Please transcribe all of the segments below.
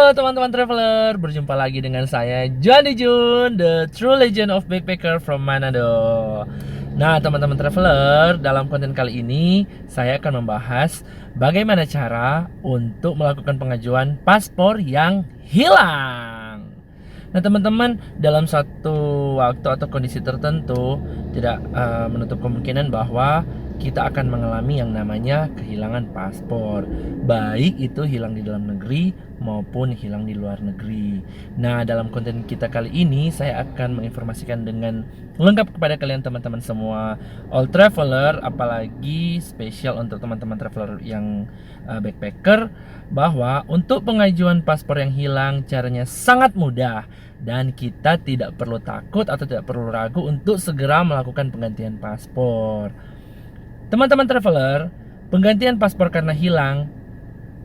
Halo teman-teman traveler, berjumpa lagi dengan saya Johnny Jun, the true legend of backpacker from Manado. Nah teman-teman traveler, dalam konten kali ini saya akan membahas bagaimana cara untuk melakukan pengajuan paspor yang hilang. Nah teman-teman, dalam satu waktu atau kondisi tertentu tidak menutup kemungkinan bahwa kita akan mengalami yang namanya kehilangan paspor, baik itu hilang di dalam negeri maupun hilang di luar negeri. Nah dalam konten kita kali ini saya akan menginformasikan dengan lengkap kepada kalian teman-teman semua all traveler, apalagi spesial untuk teman-teman traveler yang backpacker, bahwa untuk pengajuan paspor yang hilang caranya sangat mudah dan kita tidak perlu takut atau tidak perlu ragu untuk segera melakukan penggantian paspor. Teman-teman traveler, penggantian paspor karena hilang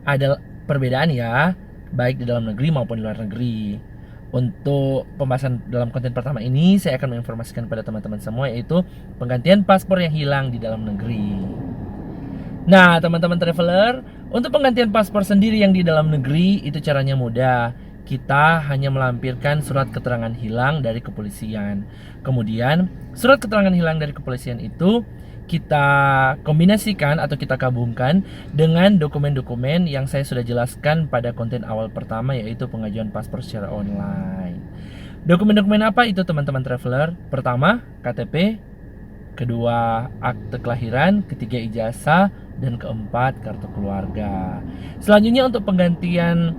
ada perbedaan ya, baik di dalam negeri maupun di luar negeri. Untuk pembahasan dalam konten pertama ini, saya akan menginformasikan pada teman-teman semua, yaitu penggantian paspor yang hilang di dalam negeri. Nah, teman-teman traveler, untuk penggantian paspor sendiri yang di dalam negeri itu caranya mudah. Kita hanya melampirkan surat keterangan hilang dari kepolisian. Kemudian, surat keterangan hilang dari kepolisian itu kita kombinasikan atau kita gabungkan dengan dokumen-dokumen yang saya sudah jelaskan pada konten awal pertama, yaitu pengajuan paspor secara online. Dokumen-dokumen apa itu teman-teman traveler? Pertama, KTP, kedua akte kelahiran, ketiga ijazah, dan keempat kartu keluarga. Selanjutnya untuk penggantian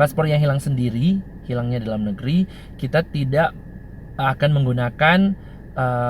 paspor yang hilang sendiri, hilangnya dalam negeri, kita tidak akan menggunakan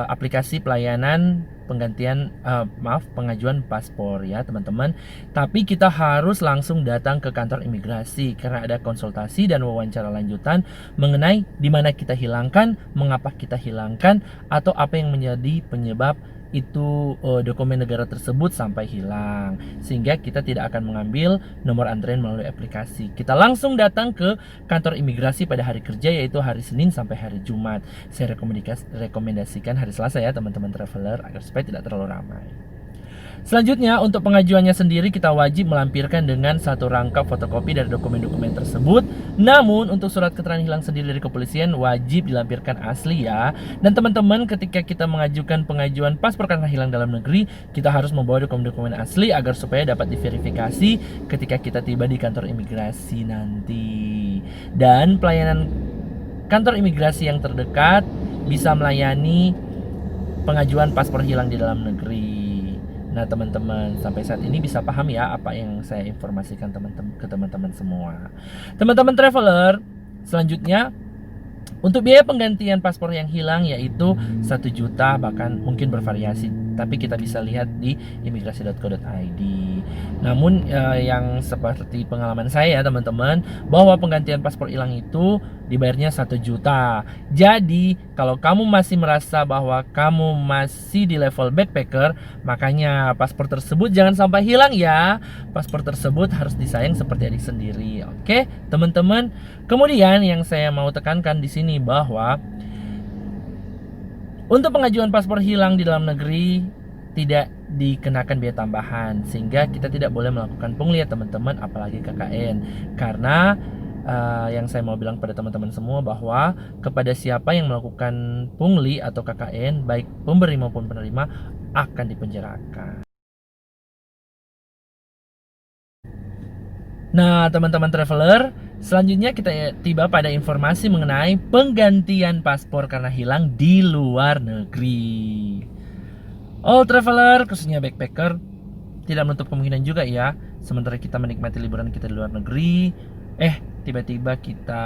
aplikasi pelayanan pengajuan paspor ya teman-teman, tapi kita harus langsung datang ke kantor imigrasi karena ada konsultasi dan wawancara lanjutan mengenai di mana kita hilangkan, mengapa kita hilangkan, atau apa yang menjadi penyebab itu dokumen negara tersebut sampai hilang, sehingga kita tidak akan mengambil nomor antrean melalui aplikasi. Kita langsung datang ke kantor imigrasi pada hari kerja, yaitu hari Senin sampai hari Jumat. Saya rekomendasikan hari Selasa ya teman-teman traveler, agar supaya tidak terlalu ramai. Selanjutnya, untuk pengajuannya sendiri kita wajib melampirkan dengan satu rangkap fotokopi dari dokumen-dokumen tersebut. Namun untuk surat keterangan hilang sendiri dari kepolisian wajib dilampirkan asli ya. Dan teman-teman, ketika kita mengajukan pengajuan paspor karena hilang dalam negeri, kita harus membawa dokumen-dokumen asli agar supaya dapat diverifikasi ketika kita tiba di kantor imigrasi nanti. Dan pelayanan kantor imigrasi yang terdekat bisa melayani pengajuan paspor hilang di dalam negeri. Nah teman-teman, sampai saat ini bisa paham ya apa yang saya informasikan ke teman-teman semua. Teman-teman traveler, selanjutnya untuk biaya penggantian paspor yang hilang yaitu 1 juta, bahkan mungkin bervariasi, tapi kita bisa lihat di imigrasi.co.id. Namun yang seperti pengalaman saya teman-teman, bahwa penggantian paspor hilang itu dibayarnya 1 juta. Jadi kalau kamu masih merasa bahwa kamu masih di level backpacker, makanya paspor tersebut jangan sampai hilang ya. Paspor tersebut harus disayang seperti adik sendiri. Oke teman-teman. Kemudian yang saya mau tekankan di sini bahwa untuk pengajuan paspor hilang di dalam negeri tidak dikenakan biaya tambahan, sehingga kita tidak boleh melakukan pungli ya teman-teman, apalagi KKN. Karena yang saya mau bilang pada teman-teman semua bahwa kepada siapa yang melakukan pungli atau KKN, baik pemberi maupun penerima, akan dipenjarakan. Nah teman-teman traveler, selanjutnya kita tiba pada informasi mengenai penggantian paspor karena hilang di luar negeri. All traveler, khususnya backpacker, tidak menutup kemungkinan juga ya, sementara kita menikmati liburan kita di luar negeri, tiba-tiba kita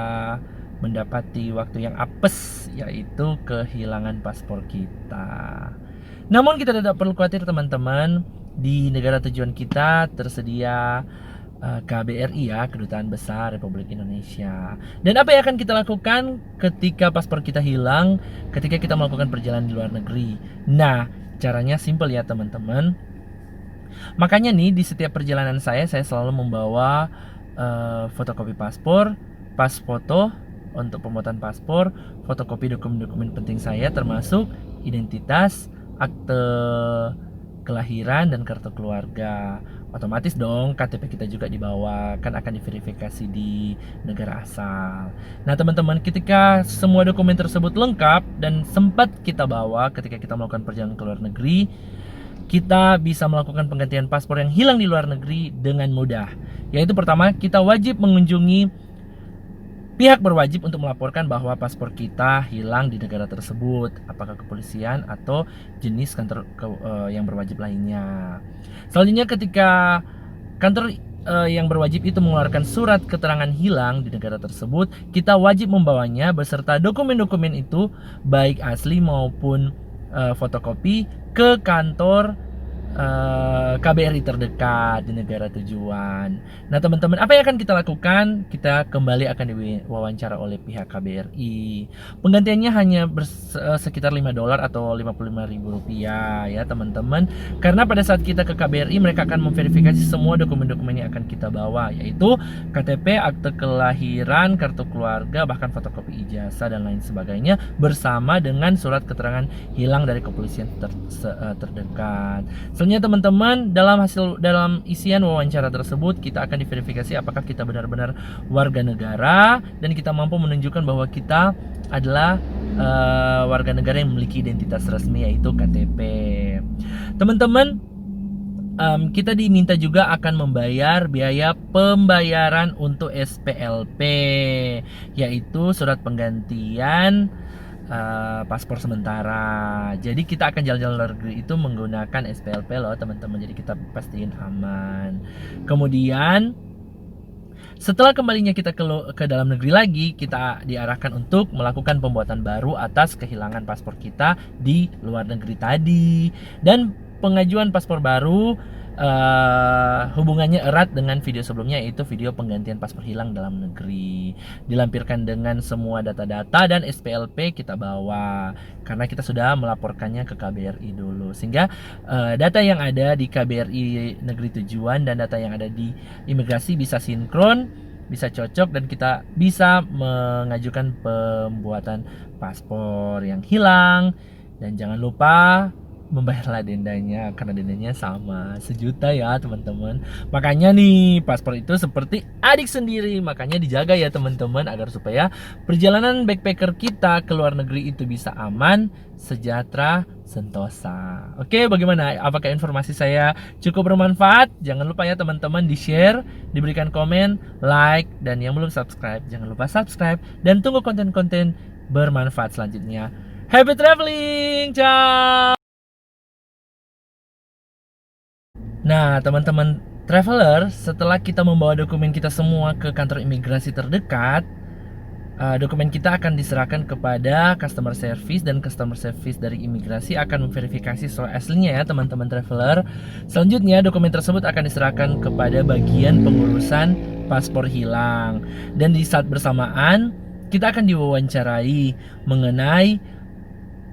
mendapati waktu yang apes, yaitu kehilangan paspor kita. Namun kita tidak perlu khawatir teman-teman, di negara tujuan kita tersedia KBRI ya, Kedutaan Besar Republik Indonesia. Dan apa yang akan kita lakukan ketika paspor kita hilang, ketika kita melakukan perjalanan di luar negeri? Nah, caranya simple ya teman-teman. Makanya nih di setiap perjalanan saya selalu membawa fotokopi paspor, pas foto untuk pembuatan paspor, fotokopi dokumen-dokumen penting saya termasuk identitas, akte kelahiran dan kartu keluarga. Otomatis dong KTP kita juga dibawa, kan akan diverifikasi di negara asal. Nah teman-teman, ketika semua dokumen tersebut lengkap dan sempat kita bawa ketika kita melakukan perjalanan ke luar negeri, kita bisa melakukan penggantian paspor yang hilang di luar negeri dengan mudah. Yaitu pertama, kita wajib mengunjungi pihak berwajib untuk melaporkan bahwa paspor kita hilang di negara tersebut, apakah kepolisian atau jenis kantor yang berwajib lainnya. Selanjutnya, ketika kantor yang berwajib itu mengeluarkan surat keterangan hilang di negara tersebut, kita wajib membawanya beserta dokumen-dokumen itu, baik asli maupun fotokopi, ke kantor KBRI terdekat di negara tujuan. Nah teman-teman, apa yang akan kita lakukan? Kita kembali akan diwawancara oleh pihak KBRI. Penggantiannya hanya sekitar $5 atau Rp55.000 ya teman-teman. Karena pada saat kita ke KBRI, mereka akan memverifikasi semua dokumen-dokumen yang akan kita bawa, yaitu KTP, akte kelahiran, kartu keluarga, bahkan fotokopi ijazah dan lain sebagainya, bersama dengan surat keterangan hilang dari kepolisian terdekat. Selanjutnya teman-teman, dalam isian wawancara tersebut kita akan diverifikasi apakah kita benar-benar warga negara dan kita mampu menunjukkan bahwa kita adalah warga negara yang memiliki identitas resmi, yaitu KTP. Teman-teman, kita diminta juga akan membayar biaya pembayaran untuk SPLP, yaitu surat penggantian paspor sementara. Jadi kita akan jalan-jalan luar negeri itu menggunakan SPLP loh teman-teman. Jadi kita pastiin aman. Kemudian setelah kembalinya kita ke dalam negeri lagi, kita diarahkan untuk melakukan pembuatan baru atas kehilangan paspor kita di luar negeri tadi. Dan pengajuan paspor baru hubungannya erat dengan video sebelumnya, yaitu video penggantian paspor hilang dalam negeri. Dilampirkan dengan semua data-data dan SPLP kita bawa, karena kita sudah melaporkannya ke KBRI dulu, sehingga data yang ada di KBRI negeri tujuan dan data yang ada di imigrasi bisa sinkron, bisa cocok, dan kita bisa mengajukan pembuatan paspor yang hilang. Dan jangan lupa membayarlah dendanya, karena dendanya sama $1 juta ya teman-teman. Makanya nih, paspor itu seperti adik sendiri, makanya dijaga ya teman-teman, agar supaya perjalanan backpacker kita ke luar negeri itu bisa aman, sejahtera, sentosa. Oke, bagaimana? Apakah informasi saya cukup bermanfaat? Jangan lupa ya teman-teman, di-share, diberikan komen, like, dan yang belum subscribe, jangan lupa subscribe, dan tunggu konten-konten bermanfaat selanjutnya. Happy traveling, ciao. Nah teman-teman traveler, setelah kita membawa dokumen kita semua ke kantor imigrasi terdekat, dokumen kita akan diserahkan kepada customer service, dan customer service dari imigrasi akan memverifikasi soal aslinya ya teman-teman traveler. Selanjutnya dokumen tersebut akan diserahkan kepada bagian pengurusan paspor hilang, dan di saat bersamaan kita akan diwawancarai mengenai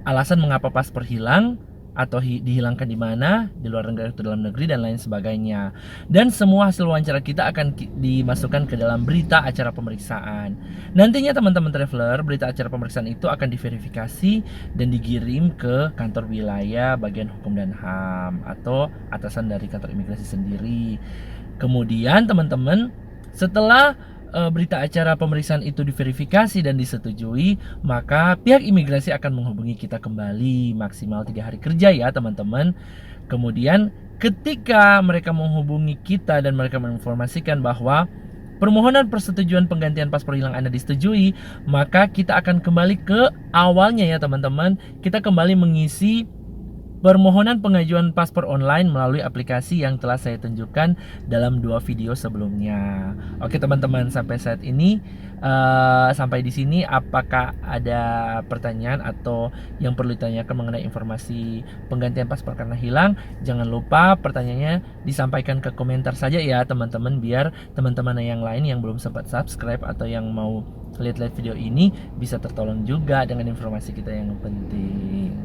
alasan mengapa paspor hilang, atau dihilangkan di mana, di luar negeri atau dalam negeri, dan lain sebagainya. Dan semua hasil wawancara kita akan dimasukkan ke dalam berita acara pemeriksaan. Nantinya teman-teman traveler, berita acara pemeriksaan itu akan diverifikasi dan dikirim ke kantor wilayah bagian hukum dan HAM atau atasan dari kantor imigrasi sendiri. Kemudian teman-teman, setelah berita acara pemeriksaan itu diverifikasi dan disetujui, maka pihak imigrasi akan menghubungi kita kembali maksimal 3 hari kerja ya teman-teman. Kemudian ketika mereka menghubungi kita dan mereka menginformasikan bahwa permohonan persetujuan penggantian paspor hilang Anda disetujui, maka kita akan kembali ke awalnya ya teman-teman. Kita kembali mengisi permohonan pengajuan paspor online melalui aplikasi yang telah saya tunjukkan dalam 2 video sebelumnya. Oke teman-teman, sampai saat ini sampai di sini, apakah ada pertanyaan atau yang perlu ditanyakan mengenai informasi penggantian paspor karena hilang? Jangan lupa pertanyaannya disampaikan ke komentar saja ya teman-teman, biar teman-teman yang lain yang belum sempat subscribe atau yang mau lihat-lihat video ini bisa tertolong juga dengan informasi kita yang penting.